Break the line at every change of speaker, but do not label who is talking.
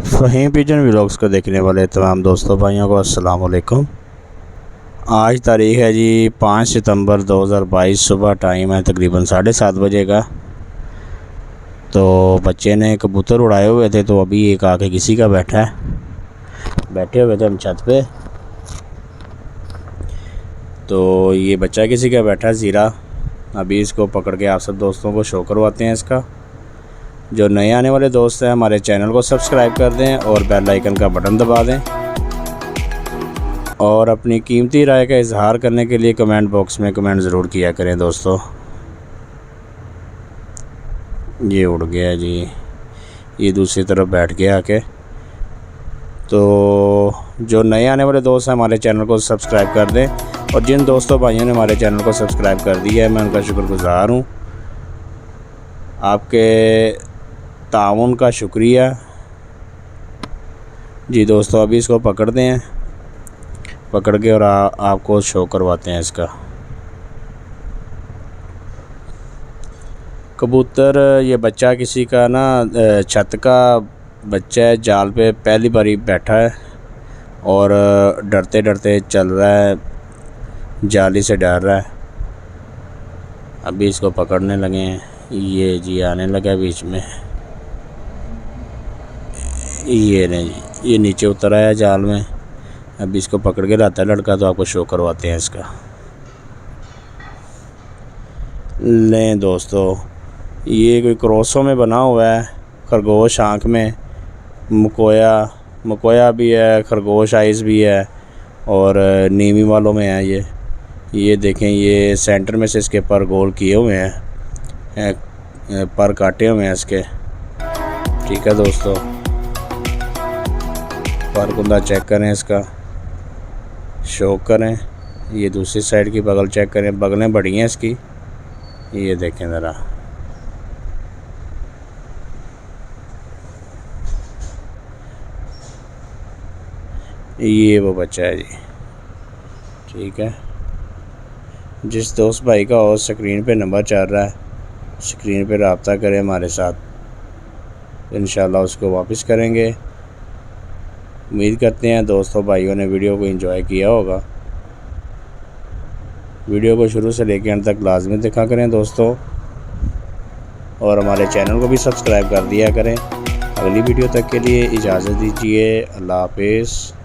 Faheem pigeon vlogs को देखने वाले तमाम दोस्तों भाइयों को अस्सलाम वालेकुम। आज तारीख़ है जी 5 सितंबर 2022। सुबह टाइम है तकरीबन 7:30 बजे का। तो बच्चे ने कबूतर उड़ाए हुए थे, तो अभी एक आके किसी का बैठा है। बैठे हुए थे हम छत पे, तो ये बच्चा किसी का बैठा है ज़ीरा। अभी इसको पकड़ के आप सब दोस्तों को शो करवाते हैं इसका। जो नए आने वाले दोस्त हैं हमारे चैनल को सब्सक्राइब कर दें और बेल आइकन का बटन दबा दें, और अपनी कीमती राय का इजहार करने के लिए कमेंट बॉक्स में कमेंट ज़रूर किया करें दोस्तों। ये उड़ गया जी, ये दूसरी तरफ बैठ गया आके। तो जो नए आने वाले दोस्त हैं हमारे चैनल को सब्सक्राइब कर दें, और जिन दोस्तों भाइयों ने हमारे चैनल को सब्सक्राइब कर दिया है मैं उनका शुक्रगुज़ार हूँ। आपके ताउन का शुक्रिया जी दोस्तों। अभी इसको पकड़ते हैं, पकड़ के और आपको शो करवाते हैं इसका कबूतर। ये बच्चा किसी का ना छत का बच्चा है, जाल पे पहली बारी बैठा है और डरते डरते चल रहा है, जाली से डर रहा है। अभी इसको पकड़ने लगे हैं, ये जी आने लगा बीच में। ये नहीं, ये नीचे उतर आया जाल में। अभी इसको पकड़ के लाता है लड़का, तो आपको शो करवाते हैं इसका। लें दोस्तों, ये कोई क्रॉसों में बना हुआ है, खरगोश आँख में, मकोया भी है, खरगोश आइज़ भी है, और नीमी वालों में है ये देखें, ये सेंटर में से इसके पर गोल किए हुए हैं, पर काटे हुए हैं इसके। ठीक है दोस्तों, पर कुंदा चेक करें इसका, शो करें। ये दूसरी साइड की बगल चेक करें, बगलें बड़ी हैं इसकी, ये देखें ज़रा। ये वो बच्चा है जी। ठीक है, जिस दोस्त भाई का और स्क्रीन पे नंबर चल रहा है, स्क्रीन पे रब्ता करें हमारे साथ, इंशाल्लाह उसको वापस करेंगे। उम्मीद करते हैं दोस्तों भाइयों ने वीडियो को एंजॉय किया होगा। वीडियो को शुरू से लेकर अंत तक लाजमी देखा करें दोस्तों, और हमारे चैनल को भी सब्सक्राइब कर दिया करें। अगली वीडियो तक के लिए इजाज़त दीजिए। अल्लाह हाफिज़।